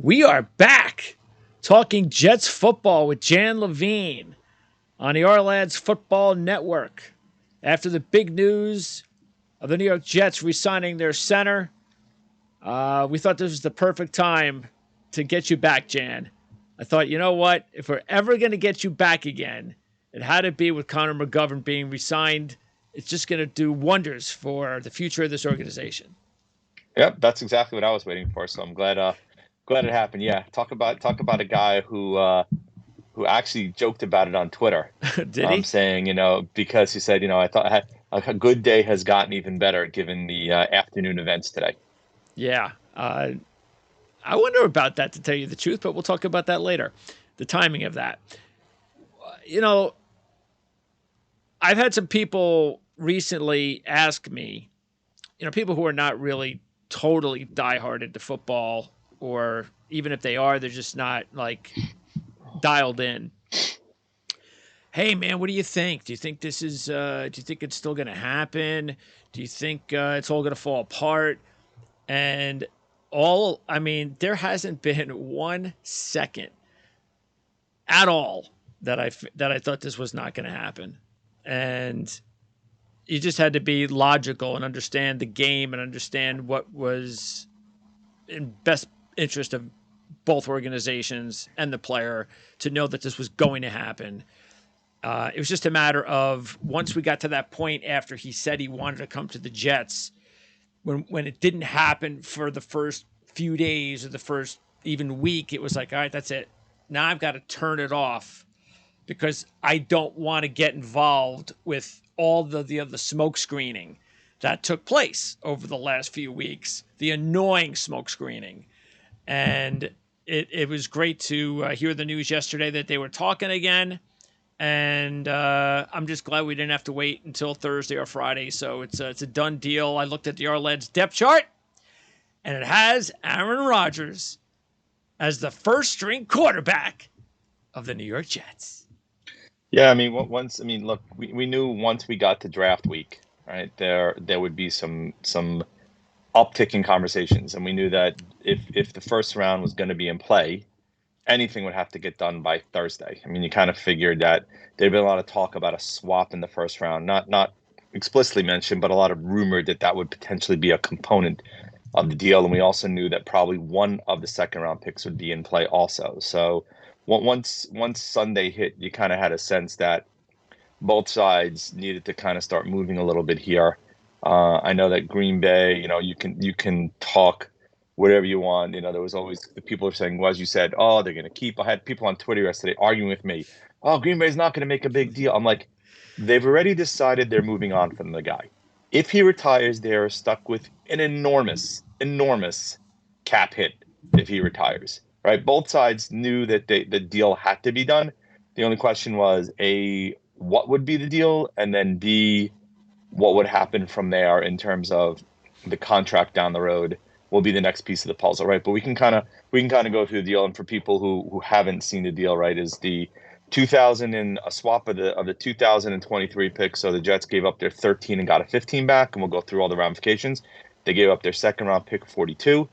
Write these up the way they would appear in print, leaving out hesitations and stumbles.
We are back talking Jets football with Jan Levine on the Ourlads Football Network. After the big news of the New York Jets re-signing their center, we thought this was the perfect time to get you back, Jan. I thought, you know what? If we're ever going to get you back again, it had to be with Connor McGovern being re-signed. It's just going to do wonders for the future of this organization. Yep, that's exactly what I was waiting for. So I'm glad it happened. Yeah, talk about a guy who actually joked about it on Twitter. Did he? Saying, because he said, I thought a good day has gotten even better given the afternoon events today. Yeah. I wonder about that, to tell you the truth, but we'll talk about that later. The timing of that. You know, I've had some people recently ask me, people who are not really totally diehard into football, or even if they are, they're just not like dialed in. Hey man, what do you think? Do you think this is? Do you think it's still going to happen? Do you think it's all going to fall apart? And there hasn't been 1 second at all that I thought this was not going to happen, and you just had to be logical and understand the game and understand what was in best interest of both organizations and the player to know that this was going to happen. It was just a matter of once we got to that point after he said he wanted to come to the Jets, when it didn't happen for the first few days or the first even week, it was like, all right, that's it. Now I've got to turn it off because I don't want to get involved with all the smoke screening that took place over the last few weeks, the annoying smoke screening. And it was great to hear the news yesterday that they were talking again. And I'm just glad we didn't have to wait until Thursday or Friday. So it's a done deal. I looked at the Ourlads depth chart, and it has Aaron Rodgers as the first string quarterback of the New York Jets. Yeah, look, we knew once we got to draft week, right, there would be some uptick in conversations, and we knew that if the first round was going to be in play, anything would have to get done by Thursday. You kind of figured that there'd been a lot of talk about a swap in the first round, not explicitly mentioned, but a lot of rumor that would potentially be a component of the deal. And we also knew that probably one of the second round picks would be in play also. So once Sunday hit, you kind of had a sense that both sides needed to kind of start moving a little bit here. I know that Green Bay, you can talk whatever you want. There was always the people are saying, well, as you said, oh, they're going to keep. I had people on Twitter yesterday arguing with me. Oh, Green Bay's not going to make a big deal. I'm like, they've already decided they're moving on from the guy. If he retires, they're stuck with an enormous cap hit if he retires, right? Both sides knew that the deal had to be done. The only question was, A, what would be the deal? And then B, what would happen from there in terms of the contract down the road will be the next piece of the puzzle, right? But we can kind of go through the deal. And for people who haven't seen the deal, right, is the 2000 and a swap of the 2023 pick. So the Jets gave up their 13 and got a 15 back, and we'll go through all the ramifications. They gave up their second round pick 42.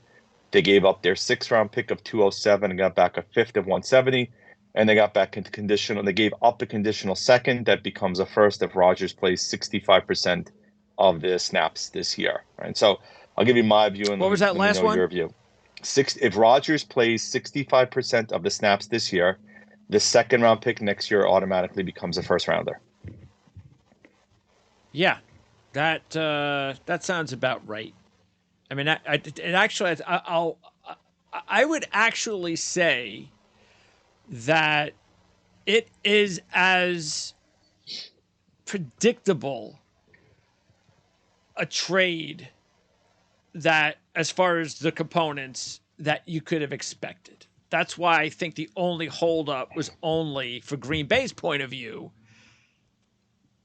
They gave up their sixth round pick of 207 and got back a fifth of 170. And they got back into conditional. They gave up the conditional second that becomes a first if Rodgers plays 65% of the snaps this year. Right. So I'll give you my view, and what was that last one? Your view. If Rodgers plays 65% of the snaps this year, the second round pick next year automatically becomes a first rounder. Yeah, that sounds about right. I mean, I would actually say that it is as predictable a trade that, as far as the components, that you could have expected. That's why I think the only holdup was only for Green Bay's point of view.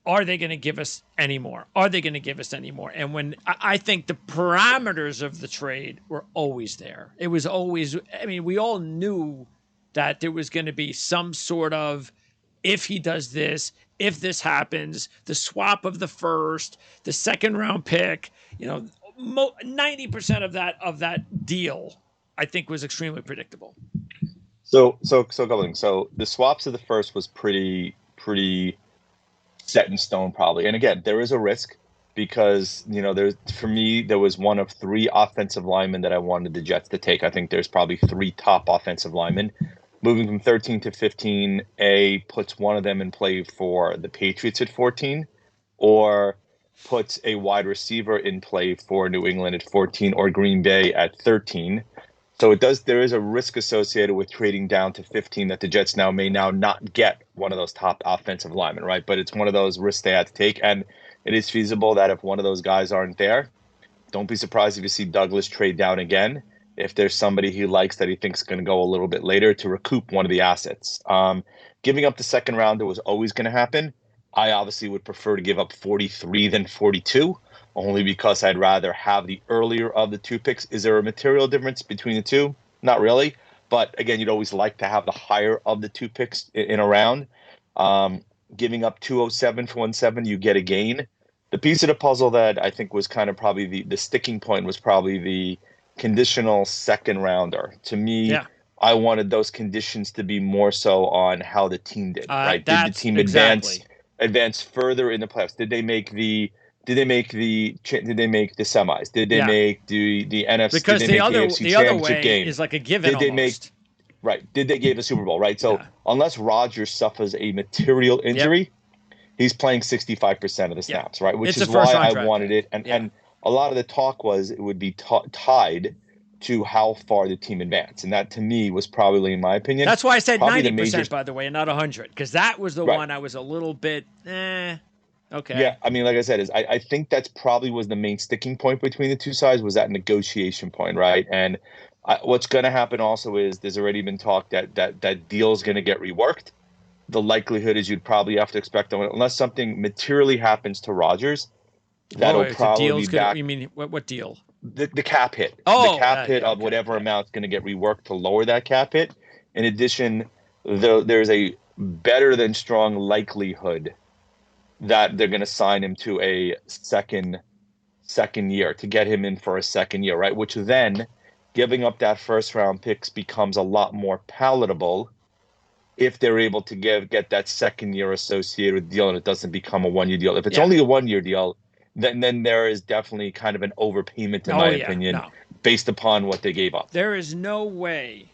Are they going to give us any more? Are they going to give us any more? And when I think the parameters of the trade were always there. It was always, we all knew that there was going to be some sort of, if he does this, if this happens, the swap of the first, the second round pick, 90% of that deal I think was extremely predictable. So going. So the swaps of the first was pretty set in stone probably. And again, there is a risk because there's for me there was one of three offensive linemen that I wanted the Jets to take. I think there's probably three top offensive linemen. Moving from 13 to 15, A puts one of them in play for the Patriots at 14, or puts a wide receiver in play for New England at 14 or Green Bay at 13. So there is a risk associated with trading down to 15 that the Jets may not get one of those top offensive linemen, right? But it's one of those risks they had to take. And it is feasible that if one of those guys aren't there, don't be surprised if you see Douglas trade down again. If there's somebody he likes that he thinks is going to go a little bit later to recoup one of the assets. Giving up the second rounder was always going to happen. I obviously would prefer to give up 43 than 42, only because I'd rather have the earlier of the two picks. Is there a material difference between the two? Not really. But again, you'd always like to have the higher of the two picks in a round. Giving up 207 for 17, you get a gain. The piece of the puzzle that I think was kind of probably the sticking point was probably the conditional second rounder. To me, Yeah. I wanted those conditions to be more so on how the team did, right? Did the That's team exactly. advance further in the playoffs? Did they make the semis? Did they Yeah. make the NFC? Did Because they the make the other AFC the other championship way game? is like a given Did they make almost. right? Did they give a Super Bowl, right? So Yeah. unless Rodgers suffers a material injury, he's playing 65% of the snaps, right? Which It's is a first why round I draft wanted pick. it. And a lot of the talk was it would be tied to how far the team advanced. And that to me was probably, in my opinion, That's why I said probably the major 90%, by the way, and not 100, because that was the right. one I was a little bit, Yeah, okay. I mean, like I said, I think that's probably was the main sticking point between the two sides was that negotiation point, right? And what's going to happen also is there's already been talk that deal's going to get reworked. The likelihood is you'd probably have to expect, unless something materially happens to Rodgers, Whoa, that'll wait, the probably deal's be gonna, back. you mean, what deal? The cap hit, Oh, yeah, of okay, whatever yeah. amount is going to get reworked to lower that cap hit. In addition, there's a better than strong likelihood that they're going to sign him to a second year to get him in for a second year, right? Which then giving up that first round picks becomes a lot more palatable if they're able to get that second year associated with the deal and it doesn't become a 1 year deal. If it's Yeah. only a 1 year deal, then there is definitely kind of an overpayment, in Oh, my yeah, opinion, no. based upon what they gave up. There is no way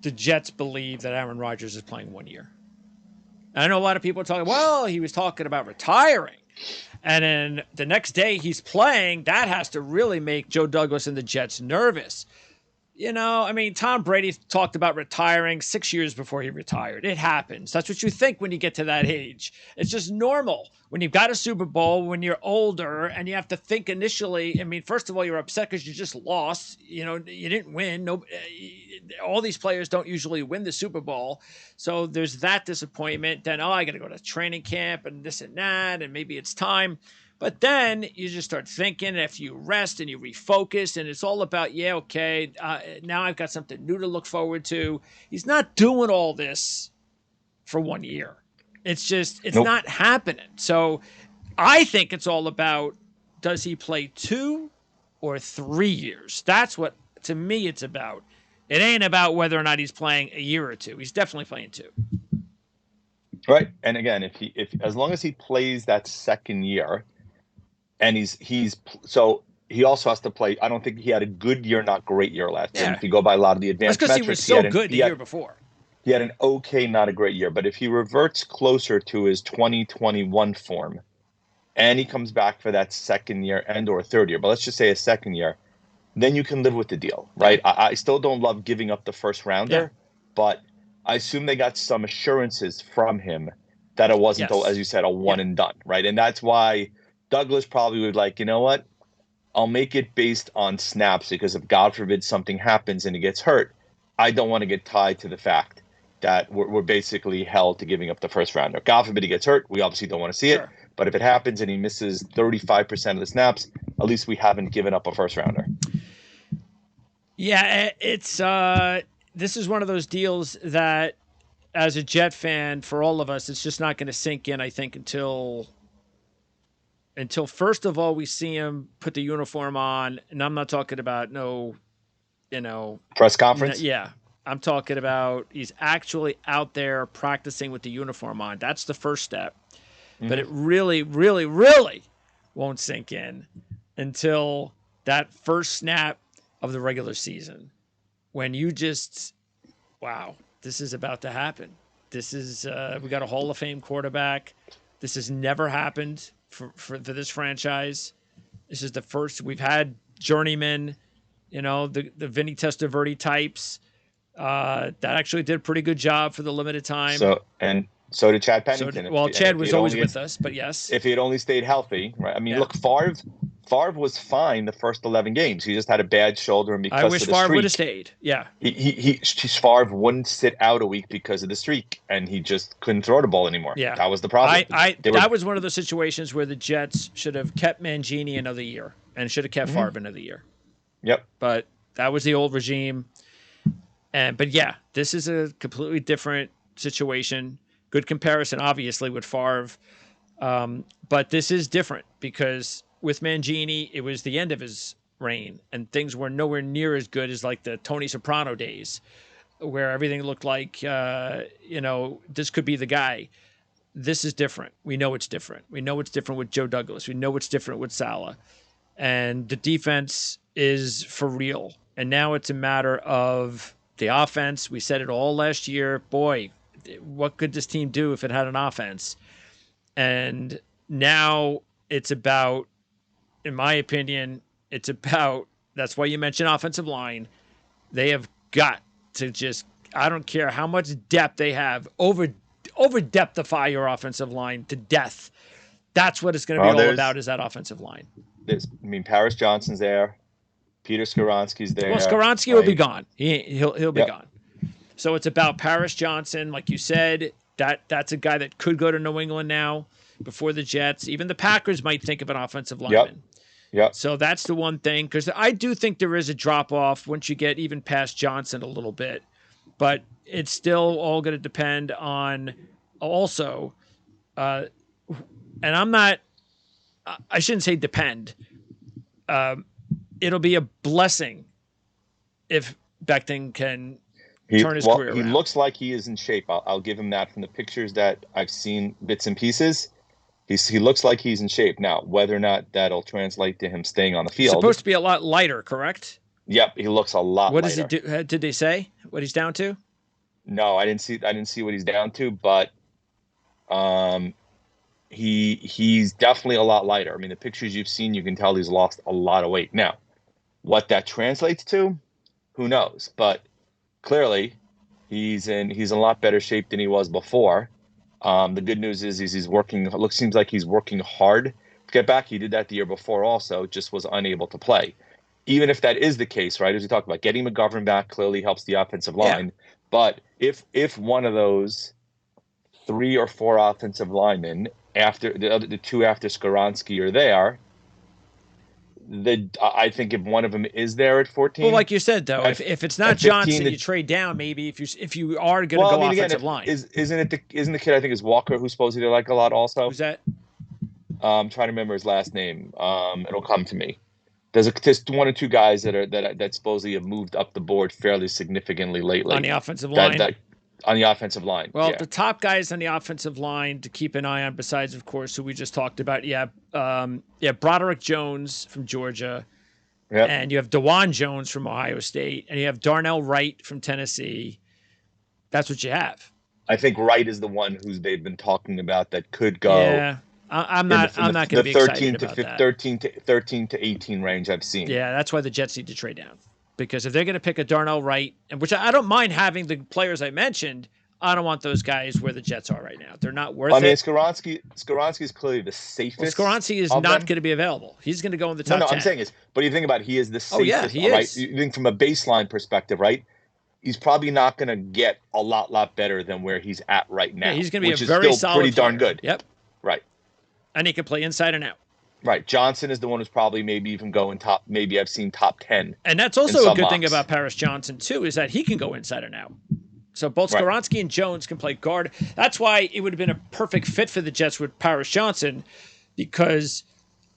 the Jets believe that Aaron Rodgers is playing 1 year. And I know a lot of people are talking, well, he was talking about retiring. And then the next day he's playing. That has to really make Joe Douglas and the Jets nervous. I mean, Tom Brady talked about retiring 6 years before he retired. It happens. That's what you think when you get to that age. It's just normal. When you've got a Super Bowl, when you're older, and you have to think initially. I mean, first of all, you're upset because you just lost. You didn't win. No, all these players don't usually win the Super Bowl. So there's that disappointment. Then, I got to go to training camp and this and that, and maybe it's time. But then you just start thinking if you rest and you refocus, and it's all about, now I've got something new to look forward to. He's not doing all this for 1 year. It's Nope. not happening. So I think it's all about, does he play 2 or 3 years? That's what, to me, it's about. It ain't about whether or not he's playing a year or two. He's definitely playing 2. Right. And again, if as long as he plays that second year, and so he also has to play. I don't think he had a good year, not great year last year. And Yeah. if you go by a lot of the That's advanced because he was metrics, so good the year before. he had an okay, not a great year. But if he reverts closer to his 2021 form, and he comes back for that second year and or third year, but let's just say a second year, then you can live with the deal, right? Yeah. I still don't love giving up the first rounder, but I assume they got some assurances from him that it wasn't, as you said, a one and done, right? And that's why Douglas probably would like, you know what? I'll make it based on snaps because if God forbid something happens and he gets hurt, I don't want to get tied to the fact that we're basically held to giving up the first rounder. God forbid he gets hurt. We obviously don't want to see it. But if it happens and he misses 35% of the snaps, at least we haven't given up a first rounder. Yeah, it's this is one of those deals that, as a Jet fan, for all of us, it's just not going to sink in, I think, until until first of all we see him put the uniform on, and I'm not talking about no, you know, Press conference. yeah, I'm talking about he's actually out there practicing with the uniform on. That's the first step. But it really, really, really won't sink in until that first snap of the regular season, when you just, wow, this is about to happen. This is we got a Hall of Fame quarterback. This has never happened for this franchise. This is the first. We've had journeymen, the Vinny Testaverde types that actually did a pretty good job for the limited time. So did Chad Pennington. Chad was always with us, but yes. If he had only stayed healthy, right? I mean, look, Favre was fine the first 11 games. He just had a bad shoulder, and because I wish of the Favre streak, would have stayed. Yeah, Favre wouldn't sit out a week because of the streak, and he just couldn't throw the ball anymore. Yeah, that was the problem. That was one of those situations where the Jets should have kept Mangini another year and should have kept Favre another year. Yep. But that was the old regime, but yeah, this is a completely different situation. Good comparison, obviously, with Favre. But this is different because with Mangini, it was the end of his reign, and things were nowhere near as good as like the Tony Soprano days, where everything looked like, this could be the guy. This is different. We know it's different. We know it's different with Joe Douglas. We know it's different with Saleh. And the defense is for real. And now it's a matter of the offense. We said it all last year. Boy, what could this team do if it had an offense? And now it's about, in my opinion, that's why you mentioned offensive line. They have got to just, I don't care how much depth they have, over depthify your offensive line to death. That's what it's going to be all about, is that offensive line. Paris Johnson's there. Peter Skoronski's there. Well, Skoronski will be gone. He'll be gone. So it's about Paris Johnson, like you said. That's a guy that could go to New England now before the Jets. Even the Packers might think of an offensive lineman. Yep. So that's the one thing, because I do think there is a drop-off once you get even past Johnson a little bit. But it's still all going to depend on also, and I shouldn't say depend. It'll be a blessing if Becton can turn his career around. He looks like he is in shape. I'll give him that from the pictures that I've seen, bits and pieces. He looks like he's in shape. Now, whether or not that'll translate to him staying on the field. He's supposed to be a lot lighter, correct? Yep, he looks a lot lighter. What does he do? Did they say what he's down to? No, I didn't see what he's down to, but he's definitely a lot lighter. I mean, the pictures you've seen, you can tell he's lost a lot of weight. Now, what that translates to, who knows? But clearly, he's in a lot better shape than he was before. The good news is he's working. Seems like he's working hard to get back. He did that the year before also, just was unable to play. Even if that is the case, right, as we talked about, getting McGovern back clearly helps the offensive line. Yeah. But if one of those 3 or 4 offensive linemen, after the 2 after Skoronski are there, I think if one of them is there at 14. Well, like you said, though, if it's not 15, Johnson, you trade down maybe if you are going to go offensive line. Isn't the kid, I think, is Walker, who's supposed to like a lot also? Who's that? I'm trying to remember his last name. It'll come to me. There's 1 or 2 guys that supposedly have moved up the board fairly significantly lately on the offensive line. On the offensive line. Well, the top guys on the offensive line to keep an eye on, besides, of course, who we just talked about. Broderick Jones from Georgia. Yep. And you have DeJuan Jones from Ohio State. And you have Darnell Wright from Tennessee. That's what you have. I think Wright is the one who's they've been talking about that could go. Yeah. I'm not going to be excited about that. 13 to 18 range I've seen. Yeah, that's why the Jets need to trade down. Because if they're going to pick a Darnell Wright, and which I don't mind having the players I mentioned, I don't want those guys where the Jets are right now. They're not worth it. Skoronski is clearly the safest. Well, Skoronski is not going to be available. He's going to go in the top 10. I'm saying is, but you think about it, he is the safest. Oh, yeah, he right? is. You think from a baseline perspective, right? He's probably not going to get a lot better than where he's at right now. Yeah, he's going to be a very solid pretty darn good. Yep. Right. And he can play inside and out. Right. Johnson is the one who's probably maybe even going top. Maybe I've seen top 10. And that's also a good thing about Paris Johnson, too, is that he can go inside and out. So both Skoronski and Jones can play guard. That's why it would have been a perfect fit for the Jets with Paris Johnson, because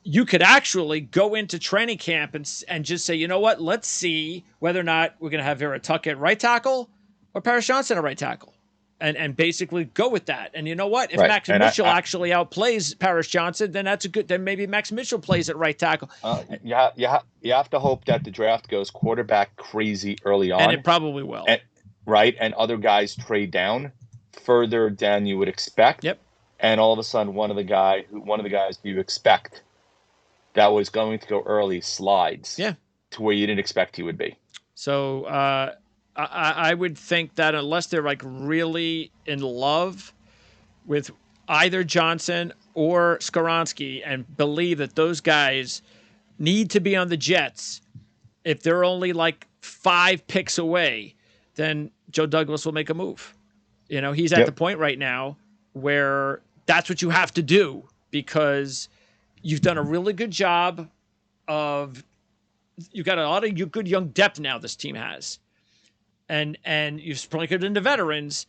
you could actually go into training camp and just say, you know what, let's see whether or not we're going to have Vera Tuck at right tackle or Paris Johnson at right tackle. And basically go with that. And you know what? If Right. Max Mitchell actually outplays Paris Johnson, then that's a good. Then maybe Max Mitchell plays at right tackle. You have to hope that the draft goes quarterback crazy early on, and it probably will. Right, and other guys trade down further than you would expect. Yep. And all of a sudden, one of the guys you expect that was going to go early slides. Yeah. To where you didn't expect he would be. So I would think that unless they're like really in love with either Johnson or Skoronski and believe that those guys need to be on the Jets, if they're only like 5 picks away, then Joe Douglas will make a move. You know, he's at the point right now where that's what you have to do because you've done a really good job of you've got a lot of good young depth now this team has. And you've sprinkled into veterans,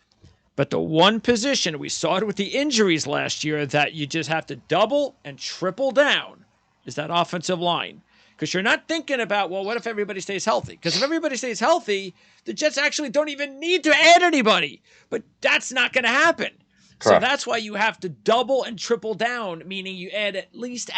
but the one position we saw it with the injuries last year that you just have to double and triple down is that offensive line. Because you're not thinking about, well, what if everybody stays healthy? Because if everybody stays healthy, the Jets actually don't even need to add anybody. But that's not going to happen. Correct. So that's why you have to double and triple down, meaning you add at least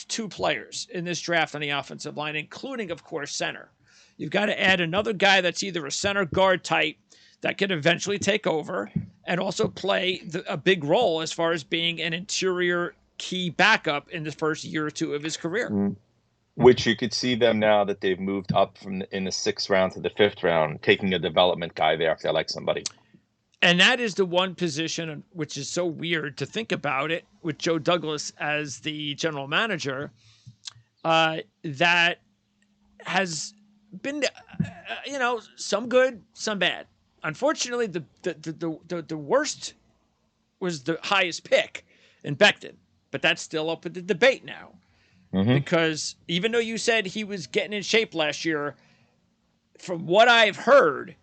2 players in this draft on the offensive line, including, of course, center. You've got to add another guy that's either a center guard type that can eventually take over and also play a big role as far as being an interior key backup in the first year or 2 of his career. Mm. Which you could see them now that they've moved up from in the 6th round to the 5th round, taking a development guy there if they like somebody. And that is the one position which is so weird to think about it with Joe Douglas as the general manager that has been, some good, some bad. Unfortunately, the worst was the highest pick in Becton, but that's still up for the debate now. Mm-hmm. Because even though you said he was getting in shape last year, from what I've heard,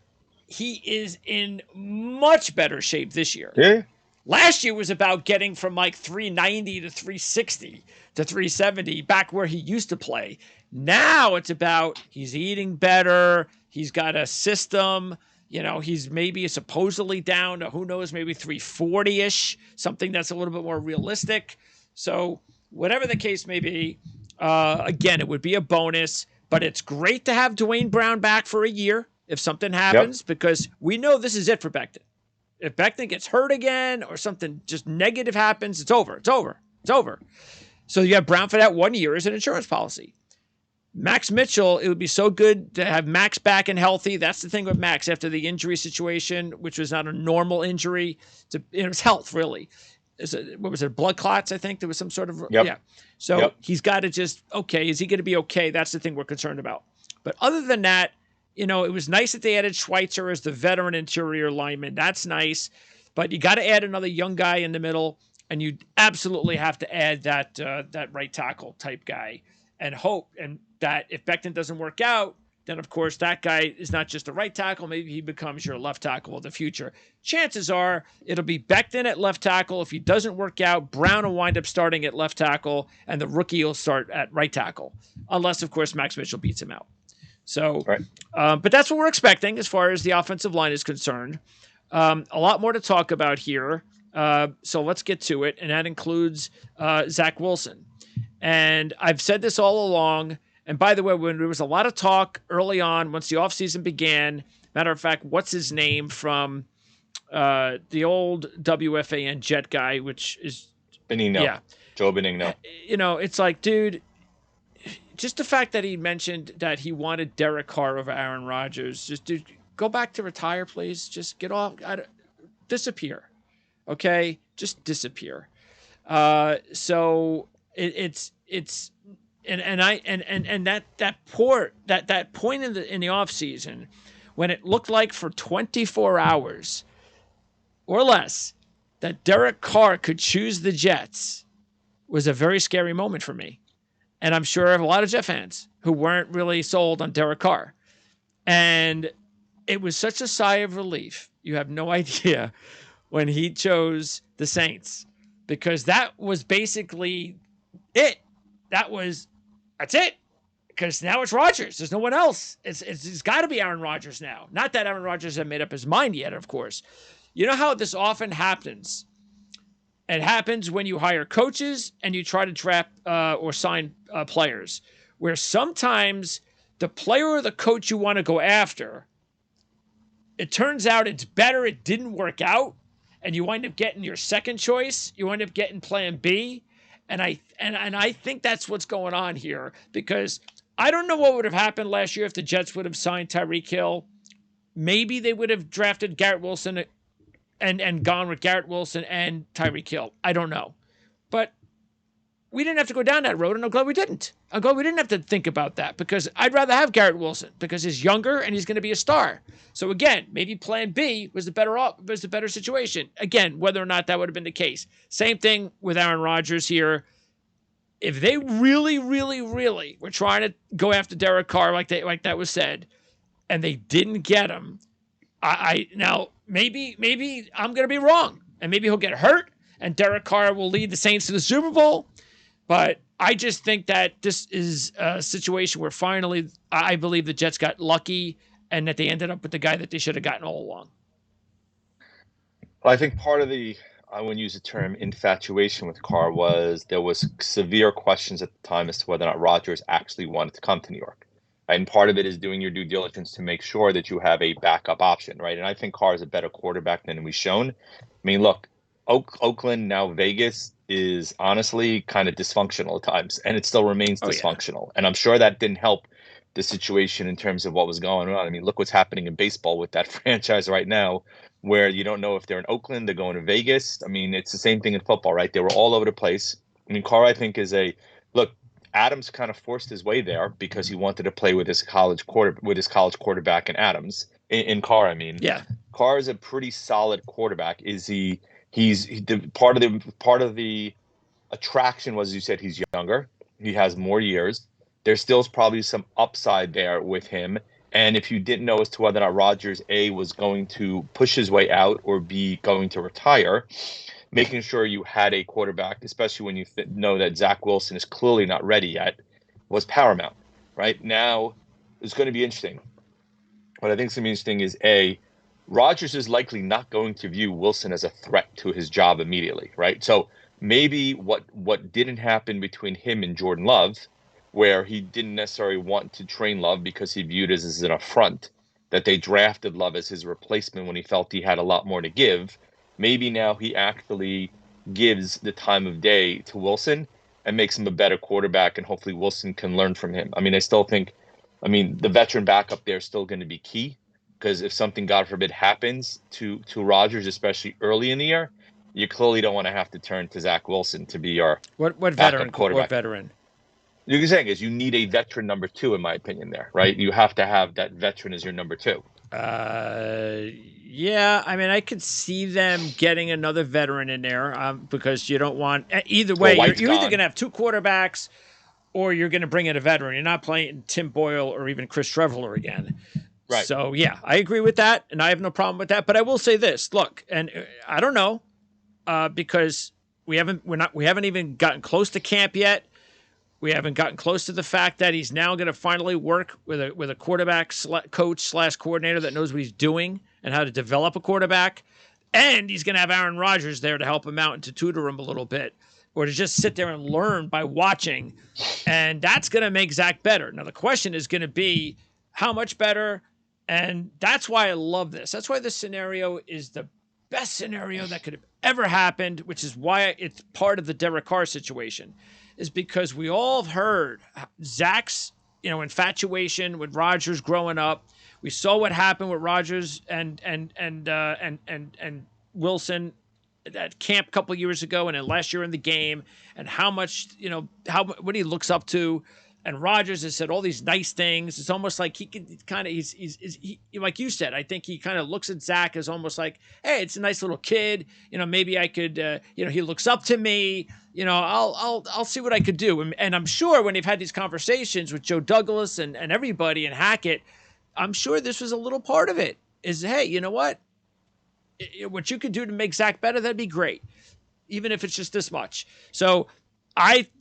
he is in much better shape this year. Yeah. Last year was about getting from like 390 to 360 to 370 back where he used to play. Now it's about he's eating better. He's got a system. He's maybe supposedly down to, who knows, maybe 340-ish, something that's a little bit more realistic. So whatever the case may be, again, it would be a bonus, but it's great to have Dwayne Brown back for a year if something happens, because we know this is it for Becton. If Becton gets hurt again or something just negative happens, it's over. It's over. It's over. So you have Brown for that 1 year as an insurance policy. Max Mitchell, it would be so good to have Max back and healthy. That's the thing with Max after the injury situation, which was not a normal injury. It was health, really. What was it, blood clots, I think? There was some sort of, yeah. So he's got to just, okay, is he going to be okay? That's the thing we're concerned about. But other than that, it was nice that they added Schweitzer as the veteran interior lineman. That's nice. But you got to add another young guy in the middle, and you absolutely have to add that right tackle type guy and hope and that if Becton doesn't work out, then, of course, that guy is not just a right tackle. Maybe he becomes your left tackle of the future. Chances are it'll be Becton at left tackle. If he doesn't work out, Brown will wind up starting at left tackle, and the rookie will start at right tackle, unless, of course, Max Mitchell beats him out. So, right. But that's what we're expecting as far as the offensive line is concerned. A lot more to talk about here. So let's get to it, and that includes Zach Wilson. And I've said this all along. And by the way, when there was a lot of talk early on, once the offseason began, matter of fact, what's his name from the old WFAN Jet guy, which is Benigno. Yeah. Joe Benigno. It's like, dude, just the fact that he mentioned that he wanted Derek Carr over Aaron Rodgers, just dude, go back to retire, please. Just get off, disappear. Okay? Just disappear. So it's And that point in the off season when it looked like for 24 hours or less that Derek Carr could choose the Jets was a very scary moment for me. And I'm sure I have a lot of Jet fans who weren't really sold on Derek Carr. And it was such a sigh of relief. You have no idea when he chose the Saints, because that was basically it. that's it. Because now it's Rodgers. There's no one else. It's got to be Aaron Rodgers now. Not that Aaron Rodgers has made up his mind yet, of course. You know how this often happens? It happens when you hire coaches and you try to draft or sign players, where sometimes the player or the coach you want to go after, it turns out it's better it didn't work out, and you wind up getting your second choice. You wind up getting plan B. And I think that's what's going on here, because I don't know what would have happened last year if the Jets would have signed Tyreek Hill. Maybe they would have drafted Garrett Wilson and gone with Garrett Wilson and Tyreek Hill. I don't know. But we didn't have to go down that road, and I'm glad we didn't. I'm glad we didn't have to think about that, because I'd rather have Garrett Wilson because he's younger and he's going to be a star. So again, maybe plan B was the better situation. Again, whether or not that would have been the case. Same thing with Aaron Rodgers here. If they really, really, really were trying to go after Derek Carr like that was said, and they didn't get him, now maybe I'm going to be wrong, and maybe he'll get hurt, and Derek Carr will lead the Saints to the Super Bowl. But I just think that this is a situation where finally I believe the Jets got lucky and that they ended up with the guy that they should have gotten all along. Well, I think part of I wouldn't use the term infatuation with Carr, was there was severe questions at the time as to whether or not Rodgers actually wanted to come to New York. And part of it is doing your due diligence to make sure that you have a backup option, right? And I think Carr is a better quarterback than we've shown. I mean, look, Oakland, now Vegas, is honestly kind of dysfunctional at times, and it still remains dysfunctional. Yeah. And I'm sure that didn't help the situation in terms of what was going on. I mean, look what's happening in baseball with that franchise right now, where you don't know if they're in Oakland, they're going to Vegas. I mean, it's the same thing in football, right? They were all over the place. I mean, Carr, I think, look, Adams kind of forced his way there because he wanted to play with his college quarterback in Adams. In Carr, I mean. Yeah. Carr is a pretty solid quarterback. Part of the attraction was, as you said, he's younger. He has more years. There still is probably some upside there with him. And if you didn't know as to whether or not Rodgers, A, was going to push his way out, or B, going to retire, making sure you had a quarterback, especially when you know that Zach Wilson is clearly not ready yet, was paramount. Right now, it's going to be interesting. What I think is going to be interesting is, A, Rodgers is likely not going to view Wilson as a threat to his job immediately, right? So maybe what didn't happen between him and Jordan Love, where he didn't necessarily want to train Love because he viewed it as an affront that they drafted Love as his replacement when he felt he had a lot more to give. Maybe now he actually gives the time of day to Wilson and makes him a better quarterback, and hopefully Wilson can learn from him. I mean, I still think, the veteran backup there is still going to be key, because if something, God forbid, happens to Rodgers, especially early in the year, you clearly don't want to have to turn to Zach Wilson to be your what veteran quarterback. What veteran? You're saying is you need a veteran number two, in my opinion, there, right? You have to have that veteran as your number two. Yeah, I could see them getting another veteran in there, because you don't want either way. You're either going to have two quarterbacks, or you're going to bring in a veteran. You're not playing Tim Boyle or even Chris Trevor again. Right. So yeah, I agree with that, and I have no problem with that. But I will say this: look, and I don't know, because we haven't even gotten close to camp yet. We haven't gotten close to the fact that he's now going to finally work with a quarterback coach / coordinator that knows what he's doing and how to develop a quarterback. And he's going to have Aaron Rodgers there to help him out and to tutor him a little bit, or to just sit there and learn by watching. And that's going to make Zach better. Now, the question is going to be how much better. And that's why I love this. That's why this scenario is the best scenario that could have ever happened, which is why it's part of the Derek Carr situation. Is because we all have heard Zach's, infatuation with Rodgers growing up. We saw what happened with Rodgers and Wilson at camp a couple years ago, and then last year in the game, and how much, what he looks up to. And Rodgers has said all these nice things. It's almost like he could kind of, he's like you said, I think he kind of looks at Zach as almost like, hey, it's a nice little kid. Maybe I could, he looks up to me. I'll see what I could do. And I'm sure when they've had these conversations with Joe Douglas and everybody and Hackett, I'm sure this was a little part of it. Is, hey, you know what? What you could do to make Zach better, that'd be great, even if it's just this much. So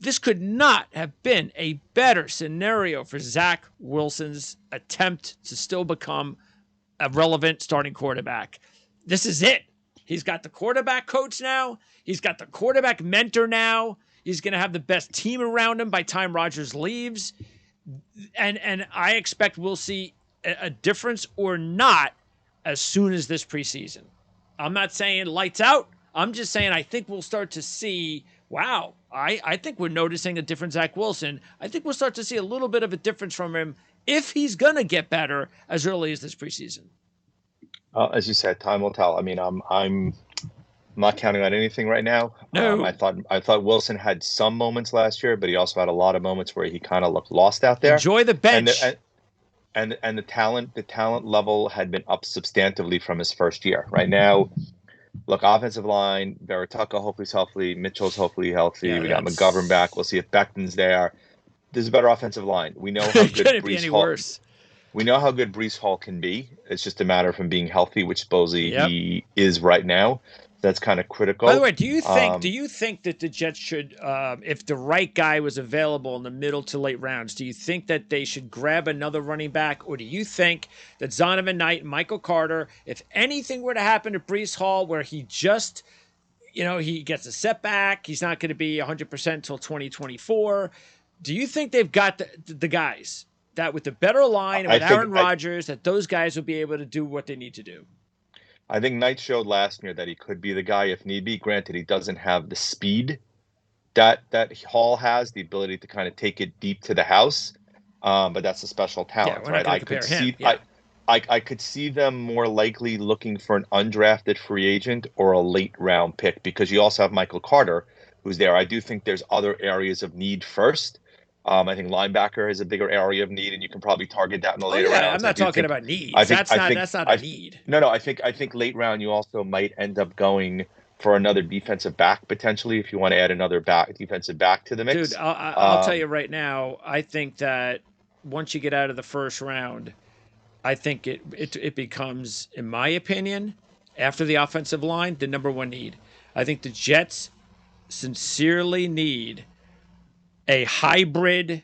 This could not have been a better scenario for Zach Wilson's attempt to still become a relevant starting quarterback. This is it. He's got the quarterback coach now. He's got the quarterback mentor now. He's going to have the best team around him by time Rodgers leaves. And I expect we'll see a difference or not as soon as this preseason. I'm not saying lights out. I'm just saying I think we'll start to see, wow, I think we're noticing a different Zach Wilson. I think we'll start to see a little bit of a difference from him if he's going to get better as early as this preseason. As you said, time will tell. I mean, I'm not counting on anything right now. No. I thought Wilson had some moments last year, but he also had a lot of moments where he kind of looked lost out there. Enjoy the bench. And the talent level had been up substantively from his first year. Right now, look, offensive line, Veritaka hopefully is healthy, Mitchell's hopefully healthy. Yeah, we got McGovern back. We'll see if Becton's there. There's a better offensive line. We know how good Breece Hall. Worse. We know how good Breece Hall can be. It's just a matter of him being healthy, which supposedly he is right now. That's kind of critical. By the way, do you think that the Jets should, if the right guy was available in the middle to late rounds, do you think that they should grab another running back, or do you think that Zonovan Knight and Michael Carter, if anything were to happen to Breece Hall, where he just, he gets a setback, he's not going to be 100% until 2024, do you think they've got the guys that with the better line and with Aaron Rodgers, that those guys will be able to do what they need to do? I think Knight showed last year that he could be the guy if need be. Granted, he doesn't have the speed that Hall has, the ability to kind of take it deep to the house. But that's a special talent, right? I could see them more likely looking for an undrafted free agent or a late round pick, because you also have Michael Carter, who's there. I do think there's other areas of need first. I think linebacker is a bigger area of need, and you can probably target that in the later rounds. I'm not talking about needs. That's not a need. No. I think late round you also might end up going for another defensive back potentially if you want to add another defensive back to the mix. Dude, I'll tell you right now. I think that once you get out of the first round, I think it becomes, in my opinion, after the offensive line, the number one need. I think the Jets sincerely need a hybrid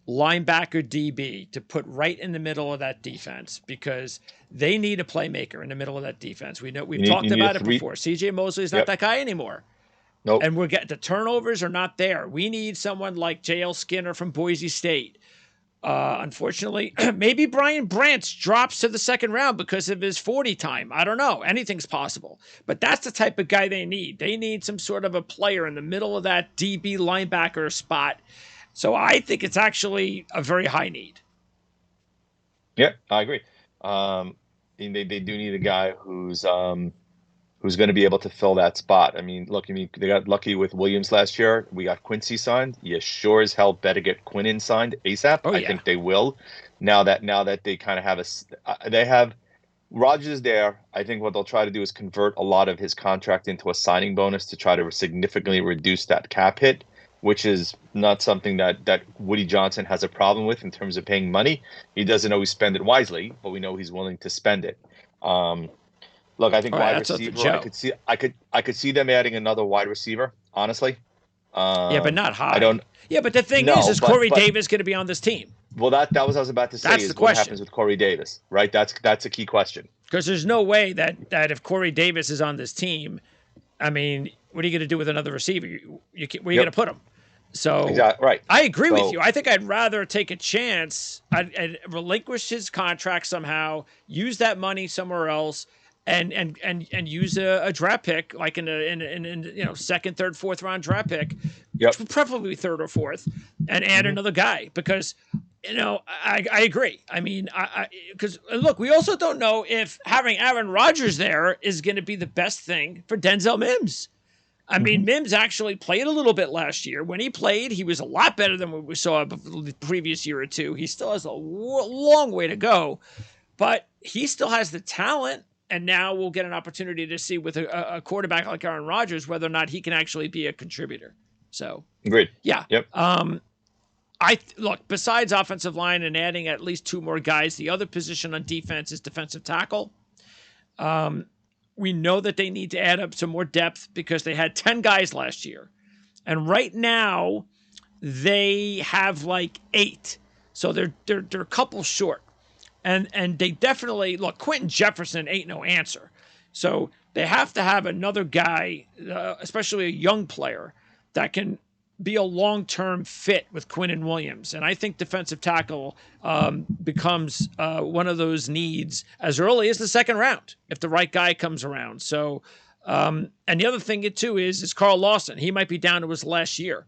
linebacker DB to put right in the middle of that defense, because they need a playmaker in the middle of that defense. We've talked about it before. CJ Mosley is not that guy anymore. Nope. And the turnovers are not there. We need someone like J.L. Skinner from Boise State. Unfortunately, maybe Brian Branch drops to the second round because of his 40 time. I don't know. Anything's possible. But that's the type of guy they need. They need some sort of a player in the middle of that DB linebacker spot. So I think it's actually a very high need. Yeah, I agree. They do need a guy who's going to be able to fill that spot. I mean, look, they got lucky with Williams last year. We got Quincy signed. You sure as hell better get Quinnen signed ASAP. Oh, yeah. I think they will. Now that they kind of have they have Rodgers there. I think what they'll try to do is convert a lot of his contract into a signing bonus to try to significantly reduce that cap hit, which is not something that Woody Johnson has a problem with in terms of paying money. He doesn't always spend it wisely, but we know he's willing to spend it. Look, I think wide receiver. I could see them adding another wide receiver. Honestly, yeah, but not high. Yeah, but the thing is Corey Davis going to be on this team? Well, that was what I was about to say. That's the question. What happens with Corey Davis, right? That's a key question. Because there's no way that if Corey Davis is on this team, I mean, what are you going to do with another receiver? Where are you going to put him? So exactly, right. I agree with you. I think I'd rather take a chance. I'd relinquish his contract somehow, use that money somewhere else, and use a draft pick, like in second, third, fourth round draft pick, preferably third or fourth, and add another guy, because I agree. I mean, because look, we also don't know if having Aaron Rodgers there is going to be the best thing for Denzel Mims. I mean, Mims actually played a little bit last year. When he played, he was a lot better than what we saw the previous year or two. He still has a long way to go, but he still has the talent. And now we'll get an opportunity to see with a quarterback like Aaron Rodgers whether or not he can actually be a contributor. So, agreed. Yeah. Yep. Look, besides offensive line and adding at least two more guys, the other position on defense is defensive tackle. We know that they need to add up some more depth because they had 10 guys last year. And right now, they have like 8. So they're a couple short. And they definitely look. Quentin Jefferson ain't no answer. So they have to have another guy, especially a young player, that can be a long-term fit with Quinnen Williams. And I think defensive tackle becomes one of those needs as early as the second round if the right guy comes around. So, and the other thing too is Carl Lawson. He might be down to his last year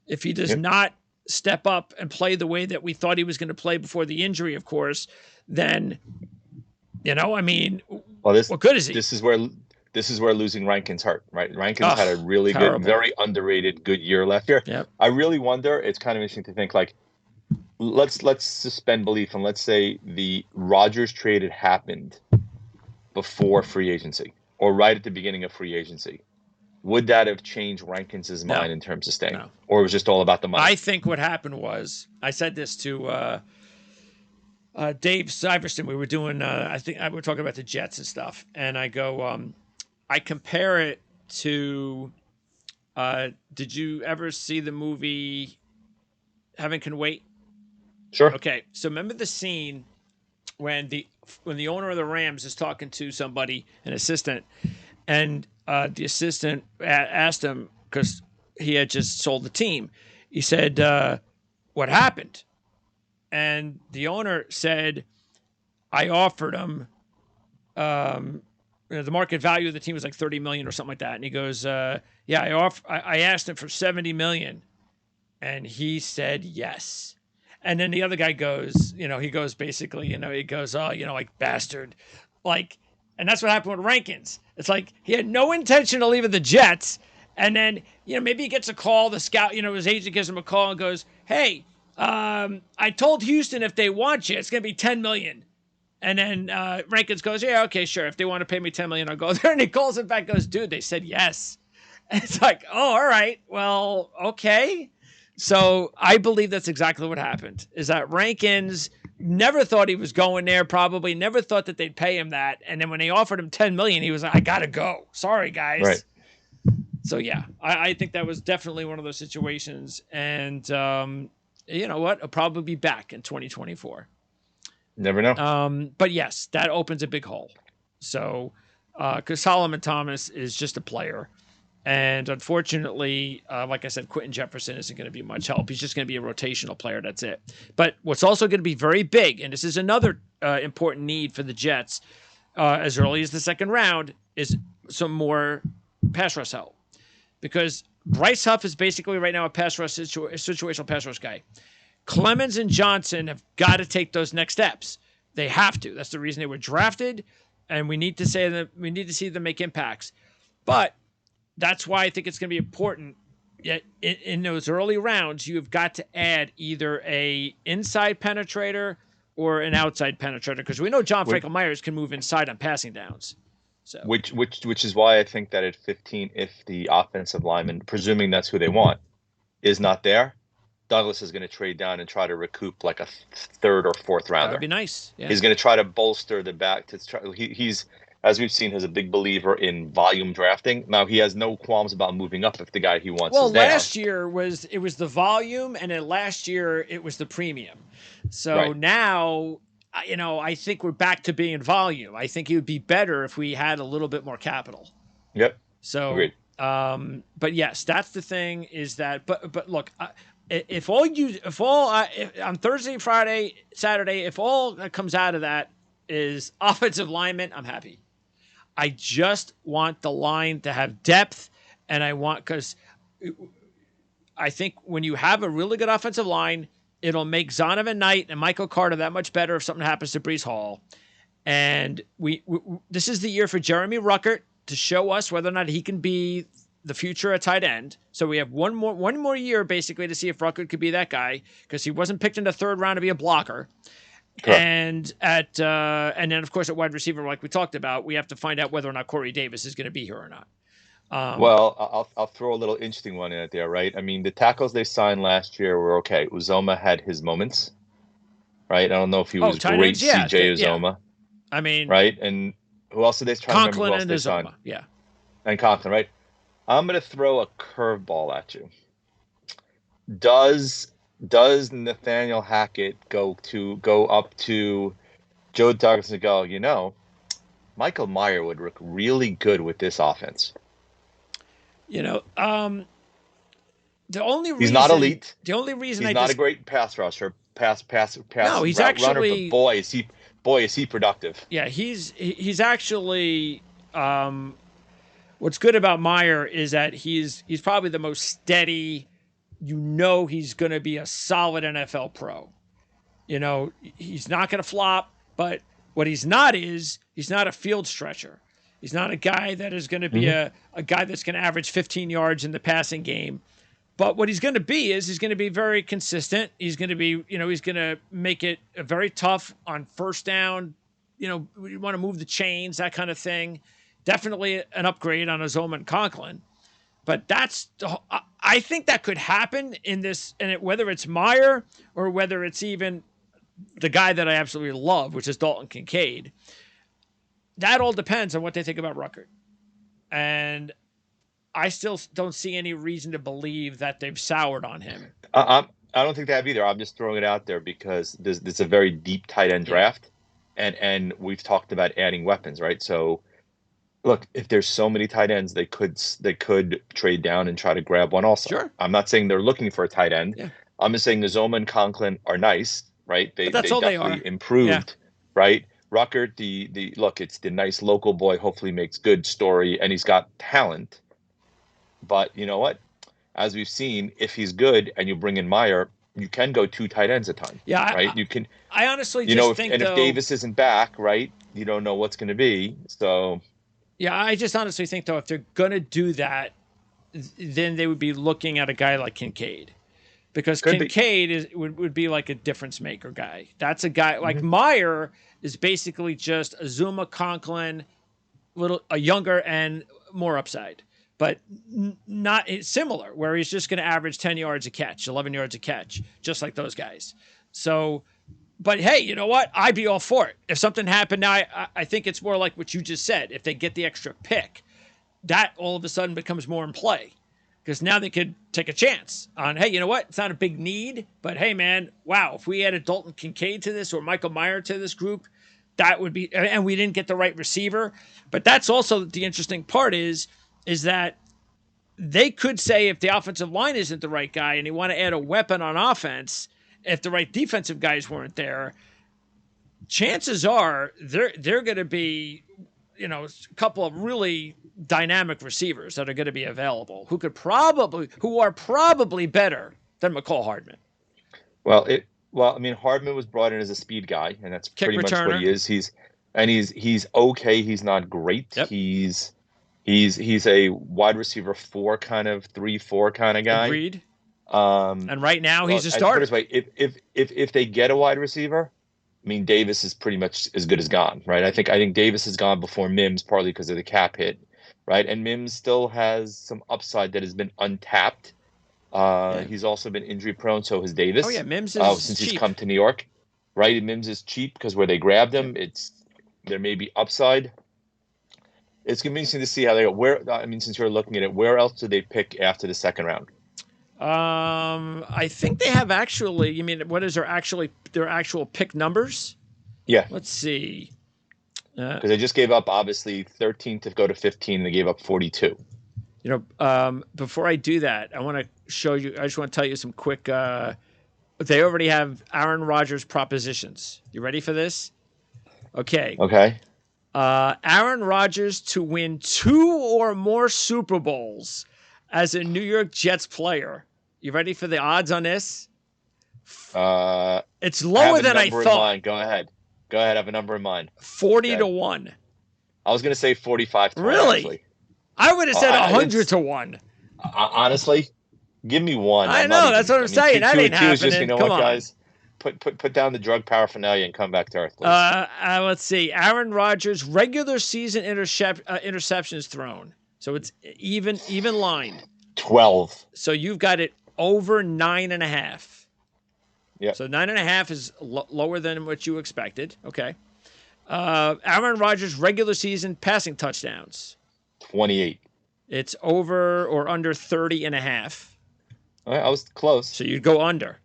if he does not step up and play the way that we thought he was going to play before the injury, of course. Then, I mean, what good is he? This is where losing Rankin's hurt, right? Rankin's had a really terrible, good, very underrated, good year last year. Yep. I really wonder. It's kind of interesting to think like, let's suspend belief and let's say the Rodgers trade had happened before free agency or right at the beginning of free agency. Would that have changed Rankins' mind in terms of staying? No. Or it was just all about the money? I think what happened was, I said this to Dave Syverson. We were doing, we were talking about the Jets and stuff. And I go, I compare it to, did you ever see the movie Heaven Can Wait? Sure. Okay. So remember the scene when the owner of the Rams is talking to somebody, an assistant, and the assistant asked him, because he had just sold the team. He said, what happened? And the owner said, I offered him, the market value of the team was like $30 million or something like that. And he goes, I asked him for $70 million. And he said yes. And then the other guy goes, he goes basically, he goes, oh, like bastard. Like, and that's what happened with Rankins. It's like he had no intention of leaving the Jets. And then, maybe he gets a call. The scout, his agent gives him a call and goes, hey, I told Houston if they want you, it's going to be $10 million. And then Rankins goes, yeah, okay, sure. If they want to pay me $10 million, I'll go there. And he calls him back and goes, dude, they said yes. And it's like, oh, all right. Well, okay. So I believe that's exactly what happened, is that Rankins never thought he was going there, probably never thought that they'd pay him that. And then when they offered him $10 million, he was like, I got to go. Sorry, guys. Right. So, yeah, I think that was definitely one of those situations. And you know what? I'll probably be back in 2024. Never know. But yes, that opens a big hole. So, because Solomon Thomas is just a player. And unfortunately, like I said, Quentin Jefferson isn't going to be much help. He's just going to be a rotational player. That's it. But what's also going to be very big, and this is another important need for the Jets as early as the second round, is some more pass rush help. Because Bryce Huff is basically right now a pass rush situational pass rush guy. Clemens and Johnson have got to take those next steps. They have to. That's the reason they were drafted, and we need to see them make impacts. But that's why I think it's going to be important. Yet in those early rounds, you have got to add either a inside penetrator or an outside penetrator, because we know John Franklin Myers can move inside on passing downs. So which is why I think that at 15, if the offensive lineman, presuming that's who they want, is not there, Douglas is going to trade down and try to recoup like a third or fourth rounder. That'd be nice. Yeah. He's going to try to bolster the back. He's, as we've seen, is a big believer in volume drafting. Now, he has no qualms about moving up if the guy he wants is there. Well, last year it was the volume, and then last year it was the premium. So now, I think we're back to being volume. I think it would be better if we had a little bit more capital. Yep. So, agreed. But yes, that's the thing. Is that? But look, if on Thursday, Friday, Saturday, if all that comes out of that is offensive linemen, I'm happy. I just want the line to have depth, and because I think when you have a really good offensive line, it'll make Zonovan Knight and Michael Carter that much better if something happens to Breece Hall. And this is the year for Jeremy Ruckert to show us whether or not he can be the future at tight end. So we have one more year basically to see if Ruckert could be that guy, because he wasn't picked in the third round to be a blocker. Correct. And and then of course at wide receiver, like we talked about, we have to find out whether or not Corey Davis is going to be here or not. Well, I'll throw a little interesting one in it there, right? I mean, the tackles they signed last year were okay. Uzoma had his moments, right? I don't know if he was great, ends, yeah, CJ Uzoma. I mean, right? And who else did they try to remember? Conklin and Uzoma, yeah. And Conklin, right? I'm going to throw a curveball at you. does Nathaniel Hackett go up to Joe Douglas and go, Michael Meyer would look really good with this offense. You know, the only He's not reason, elite. the only reason He's I not a just great pass rusher, pass no, he's route runner, but actually boy is he productive. yeah, he's actually what's good about Meyer is that he's probably the most steady. He's going to be a solid NFL pro. He's not going to flop, but what he's not is he's not a field stretcher. He's not a guy that is going to be Mm-hmm. a guy that's going to average 15 yards in the passing game. But what he's going to be is he's going to be very consistent. He's going to be, he's going to make it very tough on first down. You want to move the chains, that kind of thing. Definitely an upgrade on a Zoman Conklin. But I think that could happen in this, and whether it's Meyer or whether it's even the guy that I absolutely love, which is Dalton Kincaid. That all depends on what they think about Ruckert. And I still don't see any reason to believe that they've soured on him. I don't think they have either. I'm just throwing it out there because there's a very deep tight end draft, and we've talked about adding weapons, right? So, look, if there's so many tight ends, they could trade down and try to grab one also. Sure. I'm not saying they're looking for a tight end. Yeah. I'm just saying the Zoma and Conklin are nice, right? They that's all definitely they are. improved, right? Ruckert, the look, it's the nice local boy. Hopefully, makes good story, and he's got talent. But you know what? As we've seen, if he's good and you bring in Meyer, you can go 2 tight ends a time. Yeah, right. You can. I honestly just think, if Davis isn't back, right, you don't know what's going to be. So. Yeah, I just honestly think though, if they're gonna do that, then they would be looking at a guy like Kincaid. Because Kincaid would be like a difference maker guy. That's a guy like Meyer is basically just a Zuma Conklin, a younger and more upside, but not similar, where he's just going to average 10 yards a catch, 11 yards a catch, just like those guys. So, but hey, you know what? I'd be all for it. If something happened now, I think it's more like what you just said. If they get the extra pick, that all of a sudden becomes more in play. Because now they could take a chance on, hey, you know what? It's not a big need, but hey, man, wow, if we added Dalton Kincaid to this or Michael Meyer to this group, that would be, and we didn't get the right receiver. But that's also the interesting part is that they could say if the offensive line isn't the right guy and they want to add a weapon on offense, if the right defensive guys weren't there, chances are they're going to be, a couple of really dynamic receivers that are going to be available who are probably better than McCall Hardman. Well, Hardman was brought in as a speed guy, and that's pretty much what he is. He's okay. He's not great. Yep. He's a wide receiver 4 kind of 3-4 kind of guy. Agreed. And right now he's a starter. Put it this way, if they get a wide receiver, Davis is pretty much as good as gone, right? I think Davis has gone before Mims, partly because of the cap hit, right? And Mims still has some upside that has been untapped. He's also been injury prone, so has Davis. Oh yeah, Mims is since cheap. He's come to New York, right? And Mims is cheap because where they grabbed him, there may be upside. It's gonna be interesting to see how they go. Since you're looking at it, where else do they pick after the second round? I think they have actually. You mean what is their actual pick numbers? Yeah. Let's see. Because they just gave up obviously 13 to go to 15. They gave up 42. Before I do that, I want to show you. I just want to tell you some quick. They already have Aaron Rodgers propositions. You ready for this? Okay. Okay. Aaron Rodgers to win 2 or more Super Bowls as a New York Jets player. You ready for the odds on this? It's lower than I thought. Go ahead. I have a number in mind. 40 to 1. I was going to say 45 to 1. Really? Actually. I would have said 100 to 1. Honestly, give me one. I know. That's what I'm saying. That ain't happening. Just, you know Come what, on. guys? Put down the drug paraphernalia and come back to earth, please. Let's see. Aaron Rodgers, regular season interceptions thrown. So it's even line. 12. So you've got it over 9.5. Yeah. So 9.5 is lower than what you expected. Okay. Aaron Rodgers, regular season passing touchdowns. 28. It's over or under 30.5. All right, I was close. So you'd go under.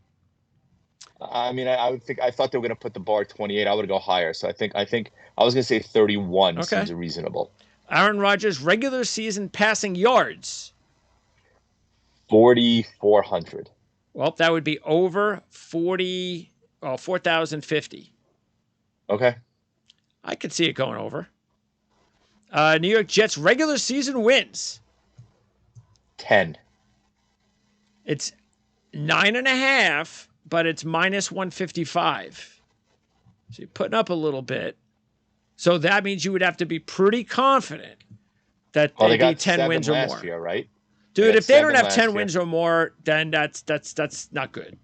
I mean, I thought they were going to put the bar at 28. I would go higher. So I think I was going to say 31 Okay. seems reasonable. Aaron Rodgers' regular season passing yards. 4,400. Well, that would be over 4,050. Okay. I could see it going over. New York Jets regular season wins. 10. It's 9.5, but it's minus 155. So you're putting up a little bit. So that means you would have to be pretty confident that Well, they they got be 10 7 wins or last more. year, right? Dude, got if they don't 7 have last 10 year. wins or more, then that's not good.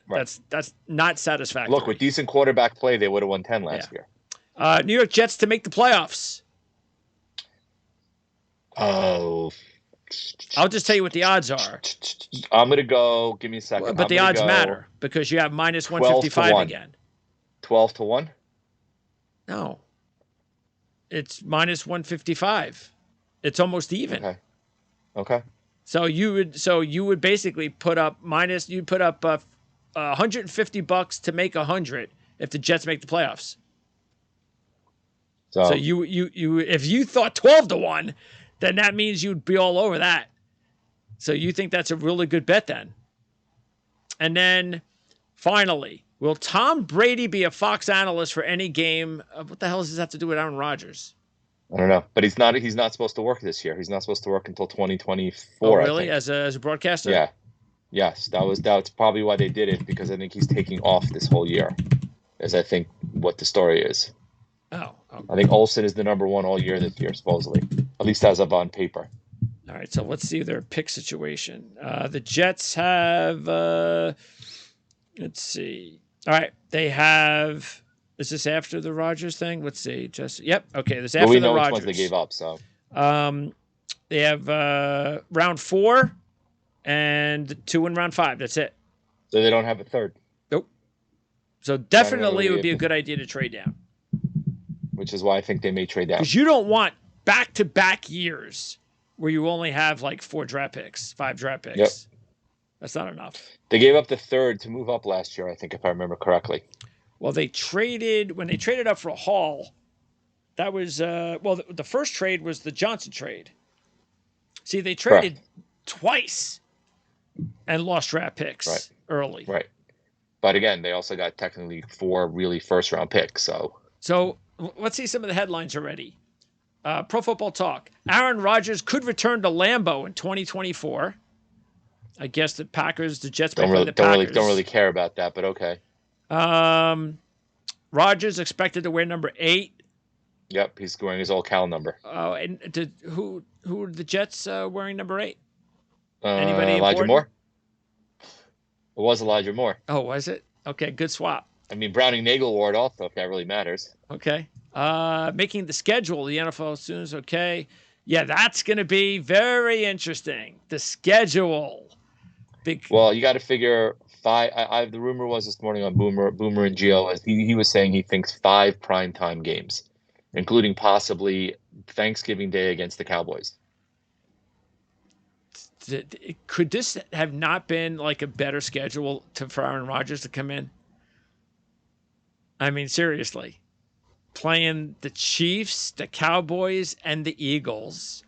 Right. That's not satisfactory. Look, with decent quarterback play, they would have won 10 last year. New York Jets to make the playoffs. Oh. I'll just tell you what the odds are. I'm going to go, give me a second. But the odds matter because you have minus 155 again. 12 to 1? No. It's minus 155. It's almost even. Okay. So you would basically put up $150 to make 100 if the Jets make the playoffs. So you if you thought 12 to 1, then that means you'd be all over that. So you think that's a really good bet then. And then finally, will Tom Brady be a Fox analyst for any game? What the hell does this have to do with Aaron Rodgers? I don't know, but he's not supposed to work this year. He's not supposed to work until 2024. Oh, really? I think. As a broadcaster? Yeah. Yes, that's probably why they did it, because I think he's taking off this whole year. Is I think what the story is. Oh. Okay. I think Olsen is the number 1 all year this year, supposedly. At least as of on paper. All right, so let's see their pick situation. The Jets have, let's see. All right, they have. Is this after the Rodgers thing? Let's see. Yep. Okay, this after we the know Rodgers. which ones they gave up. So. They have round 4 and 2 in round 5. That's it. So they don't have a third. Nope. So definitely it would be a good idea to trade down. Which is why I think they may trade down. Because you don't want back-to-back years where you only have like 4 draft picks, 5 draft picks. Yep. That's not enough. They gave up the third to move up last year, I think, if I remember correctly. Well, when they traded up for a Hall, that was, the first trade was the Johnson trade. See, they traded twice and lost draft picks early. Right. But again, they also got technically 4 really first-round picks, So let's see some of the headlines already. Pro Football Talk. Aaron Rodgers could return to Lambeau in 2024. I guess the Jets might play the Packers. Don't really care about that, but okay. Rodgers expected to wear number 8. Yep, he's wearing his old Cal number. Oh, and who are the Jets wearing number 8? Anybody Elijah important? Moore? It was Elijah Moore. Oh, was it? Okay, good swap. I mean, Browning-Nagel Award also, if that really matters. Okay. Making the schedule, the NFL students, okay. Yeah, that's going to be very interesting. The schedule. Well, you got to figure 5. The rumor was this morning on Boomer and Gio, he was saying he thinks 5 primetime games, including possibly Thanksgiving Day against the Cowboys. Could this have not been like a better schedule for Aaron Rodgers to come in? I mean, seriously. Playing the Chiefs, the Cowboys, and the Eagles.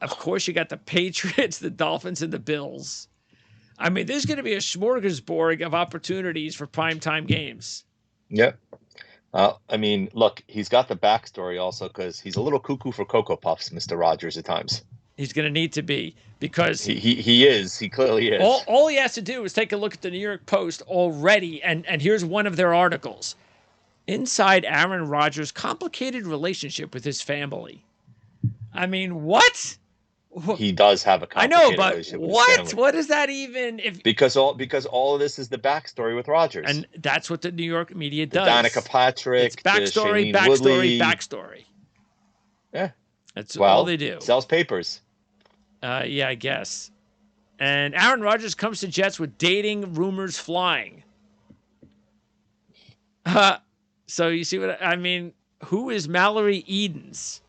Of course, you got the Patriots, the Dolphins, and the Bills. I mean, there's going to be a smorgasbord of opportunities for primetime games. Yep. I mean, look, he's got the backstory also because he's a little cuckoo for Cocoa Puffs, Mr. Rodgers, at times. He's going to need to be because he is. He clearly is. All he has to do is take a look at the New York Post already, and here's one of their articles. Inside Aaron Rodgers' complicated relationship with his family. I mean, what? He does have a complicated relationship with his family. What is that even? Because all of this is the backstory with Rodgers. And that's what the New York media does. Danica Patrick, it's backstory, backstory. Yeah. That's all they do. Sells papers. Yeah, I guess. And Aaron Rodgers comes to Jets with dating rumors flying. So you see what I mean? Who is Mallory Edens?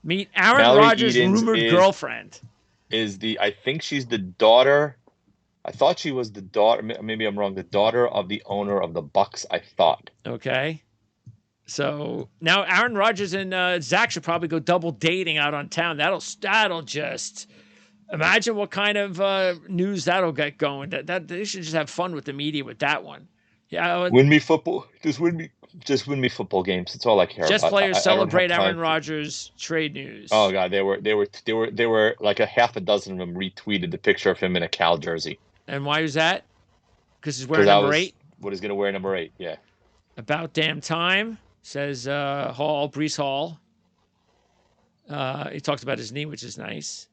Meet Aaron Rodgers' rumored girlfriend. I think she's the daughter I thought she was the daughter. Maybe I'm wrong. The daughter of the owner of the Bucks. I thought. Okay. So now Aaron Rodgers and Zach should probably go double dating out on town. That'll just imagine what kind of news that'll get going. That they should just have fun with the media with that one. Yeah, Win me football. Just win me football games. That's all I care Jets about. players I don't have celebrate Aaron time. Rodgers trade news. Oh God, they were like a half a dozen of them retweeted the picture of him in a Cal jersey. And why is that? Because he's wearing Because I number was 8. what he's gonna wear number 8. Yeah. About damn time, says Brees Hall. He talks about his knee, which is nice.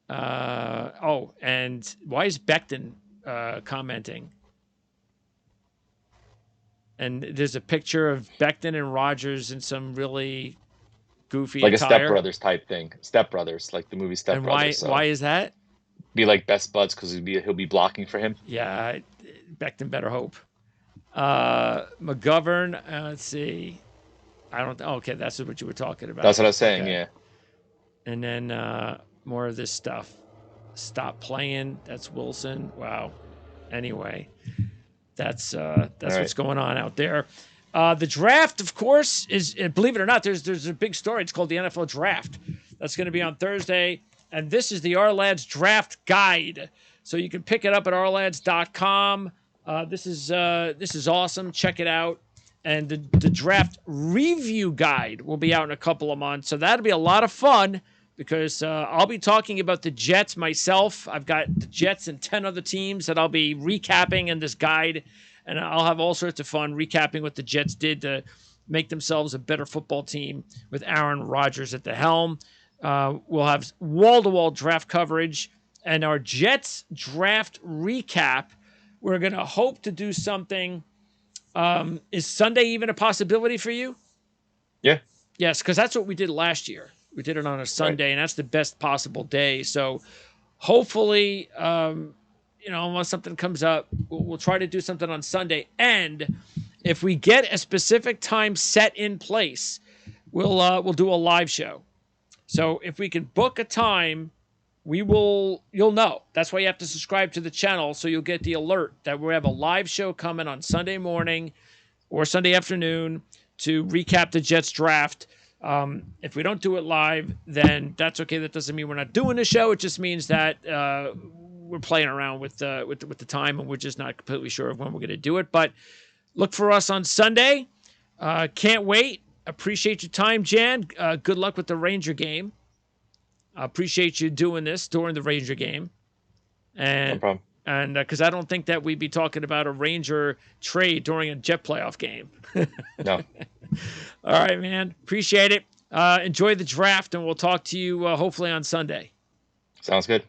And why is Becton commenting? And there's a picture of Becton and Rodgers in some really goofy Like attire. a Step Brothers type thing. Step Brothers, like the movie Step And Brothers. So why is that? be like best buds because he'll be blocking for him. Yeah, Becton better hope. McGovern, let's see. I don't. Okay, that's what you were talking about. That's what I was saying. Okay. Yeah. And then more of this stuff. Stop playing. That's Wilson. Wow. Anyway, that's what's going on out there. The draft, of course, is, believe it or not, there's a big story. It's called the NFL Draft. That's going to be on Thursday. And this is the Our Lads Draft Guide. So you can pick it up at ourlads.com. This is awesome. Check it out. And the draft review guide will be out in a couple of months. So that'll be a lot of fun because I'll be talking about the Jets myself. I've got the Jets and 10 other teams that I'll be recapping in this guide. And I'll have all sorts of fun recapping what the Jets did to make themselves a better football team with Aaron Rodgers at the helm. We'll have wall-to-wall draft coverage. And our Jets draft recap, we're going to hope to do something. Is Sunday even a possibility for you? Yeah. Yes, because that's what we did last year. We did it on a Sunday, and that's the best possible day. So hopefully, unless something comes up, we'll try to do something on Sunday. And if we get a specific time set in place, we'll do a live show. So if we can book a time, you'll know. That's why you have to subscribe to the channel so you'll get the alert that we have a live show coming on Sunday morning or Sunday afternoon to recap the Jets draft. If we don't do it live, then that's okay. That doesn't mean we're not doing the show. It just means that we're playing around with the time, and we're just not completely sure of when we're going to do it. But look for us on Sunday. Can't wait. Appreciate your time, Jan. Good luck with the Ranger game. I appreciate you doing this during the Ranger game. And, No problem. And because I don't think that we'd be talking about a Ranger trade during a Jet playoff game. No. All right, man. Appreciate it. Enjoy the draft, and we'll talk to you hopefully on Sunday. Sounds good.